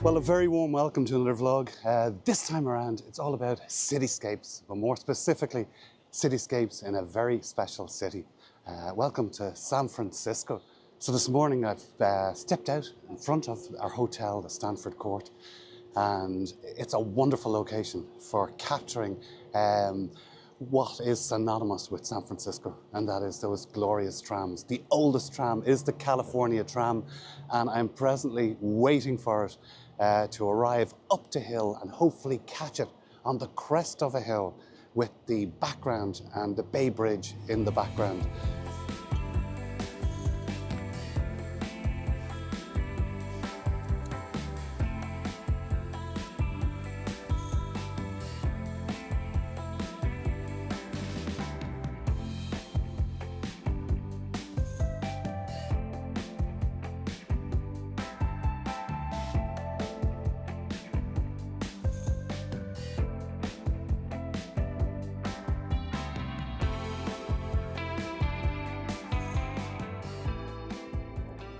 Well, a very warm welcome to another vlog. This time around, it's all about cityscapes, but more specifically, cityscapes in a very special city. Welcome to San Francisco. So this morning I've stepped out in front of our hotel, the Stanford Court, and it's a wonderful location for capturing what is synonymous with San Francisco, and that is those glorious trams. The oldest tram is the California Tram, and I'm presently waiting for it to arrive up the hill and hopefully catch it on the crest of a hill with the background and the Bay Bridge in the background.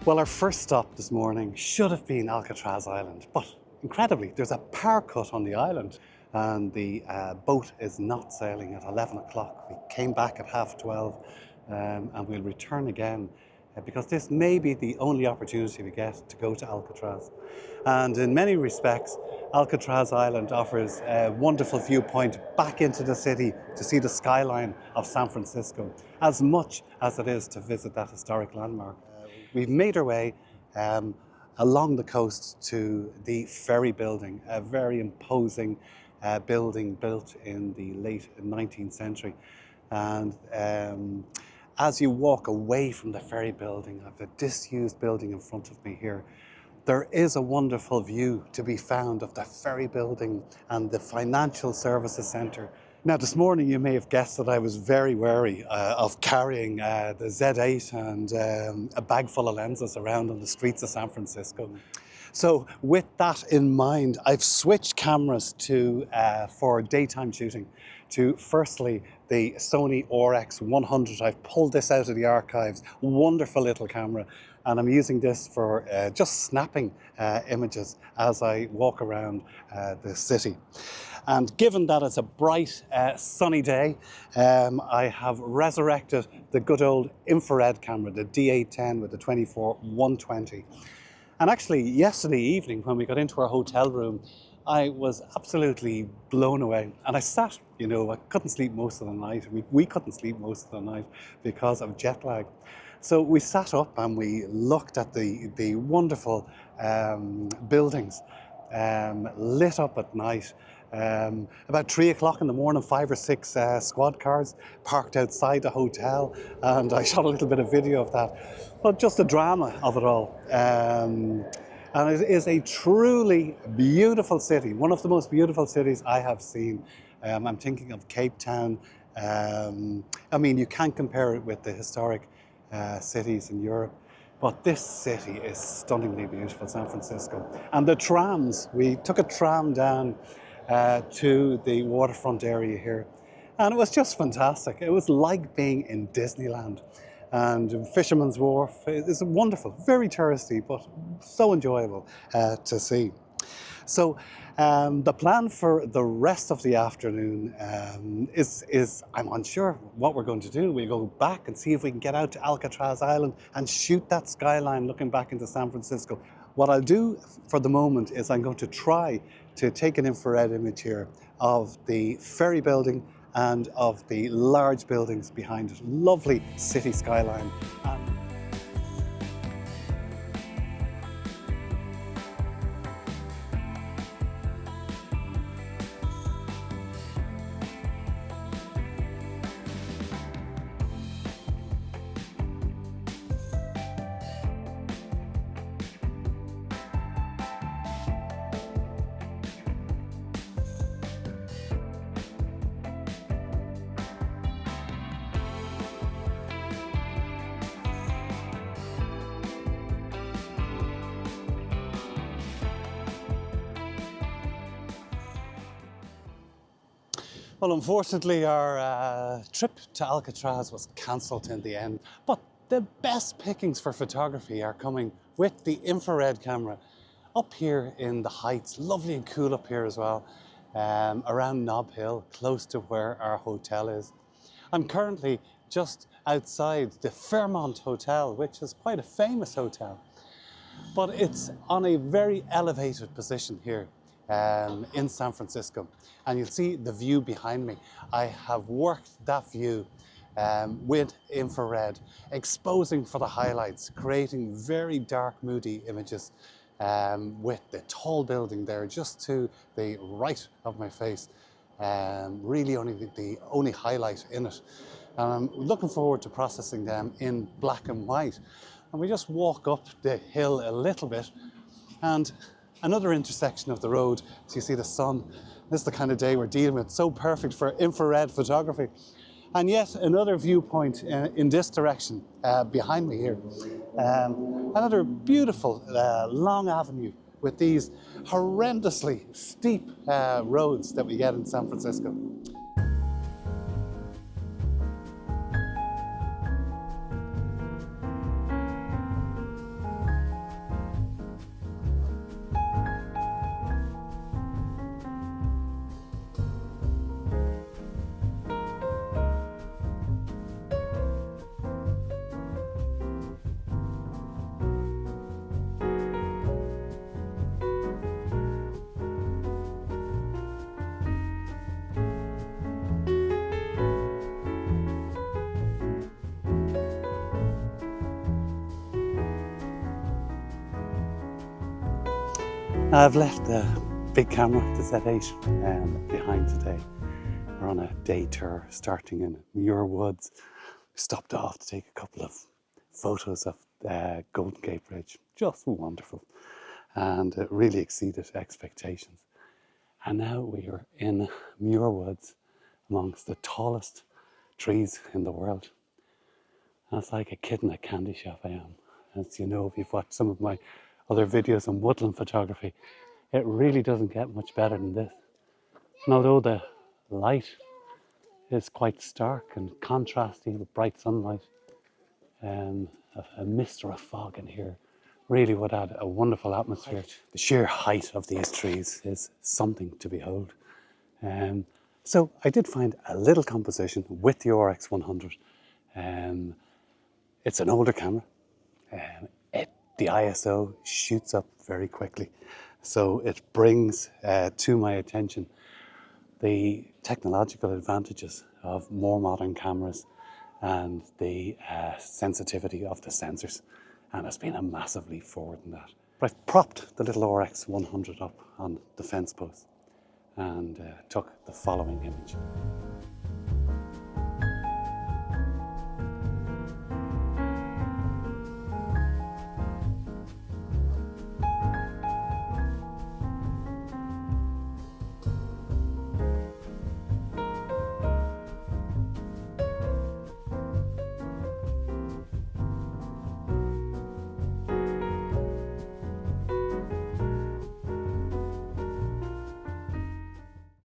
Well, our first stop this morning should have been Alcatraz Island, but incredibly, there's a power cut on the island and the boat is not sailing at 11 o'clock. We came back at 12:30 and we'll return again because this may be the only opportunity we get to go to Alcatraz. And in many respects, Alcatraz Island offers a wonderful viewpoint back into the city to see the skyline of San Francisco, as much as it is to visit that historic landmark. We've made our way along the coast to the Ferry building, a very imposing building built in the late 19th century. And as you walk away from the Ferry building, I have a disused building in front of me here. There is a wonderful view to be found of the Ferry building and the Financial Services Centre. Now, this morning you may have guessed that I was very wary of carrying the Z8 and a bag full of lenses around on the streets of San Francisco. So with that in mind, I've switched cameras for daytime shooting to firstly the Sony RX 100. I've pulled this out of the archives, wonderful little camera, and I'm using this for just snapping images as I walk around the city. And given that it's a bright, sunny day, I have resurrected the good old infrared camera, the D810 with the 24-120. And actually, yesterday evening when we got into our hotel room, I was absolutely blown away. And I sat, I couldn't sleep most of the night. We couldn't sleep most of the night because of jet lag. So we sat up and we looked at the wonderful buildings lit up at night. About 3 o'clock in the morning, 5 or 6 squad cars parked outside the hotel, and I shot a little bit of video of that. But just the drama of it all. And it is a truly beautiful city, one of the most beautiful cities I have seen. I'm thinking of Cape Town. I mean, you can't compare it with the historic cities in Europe. But this city is stunningly beautiful, San Francisco. And the trams, we took a tram down to the waterfront area here. And it was just fantastic. It was like being in Disneyland. And Fisherman's Wharf is wonderful, very touristy, but so enjoyable to see. So the plan for the rest of the afternoon is I'm unsure what we're going to do. We'll go back and see if we can get out to Alcatraz Island and shoot that skyline looking back into San Francisco. What I'll do for the moment is I'm going to try to take an infrared image here of the Ferry building and of the large buildings behind it. Lovely city skyline. Well, unfortunately, our trip to Alcatraz was cancelled in the end, but the best pickings for photography are coming with the infrared camera. up here in the heights, lovely and cool up here as well, around Nob Hill, close to where our hotel is. I'm currently just outside the Fairmont Hotel, which is quite a famous hotel, but it's on a very elevated position here in San Francisco. And you'll see the view behind me. I have worked that view with infrared, exposing for the highlights, creating very dark, moody images with the tall building there just to the right of my face. Really only the only highlight in it. And I'm looking forward to processing them in black and white. And we just walk up the hill a little bit, and another intersection of the road, so you see the sun. This is the kind of day we're dealing with, so perfect for infrared photography. And yet another viewpoint in this direction behind me here. Another beautiful long avenue with these horrendously steep roads that we get in San Francisco. Now, I've left the big camera, the Z8, behind today. We're on a day tour starting in Muir Woods. We stopped off to take a couple of photos of the Golden Gate Bridge. Just wonderful. And it really exceeded expectations. And now we are in Muir Woods amongst the tallest trees in the world. And it's like a kid in a candy shop I am. As you know, if you've watched some of my other videos on woodland photography, it really doesn't get much better than this. And although the light is quite stark and contrasty with bright sunlight, a mist or a fog in here really would add a wonderful atmosphere. The sheer height of these trees is something to behold. So I did find a little composition with the RX 100. It's an older camera. The ISO shoots up very quickly. So it brings to my attention the technological advantages of more modern cameras and the sensitivity of the sensors. And it's been a massive leap forward in that. But I've propped the little RX 100 up on the fence post and took the following image.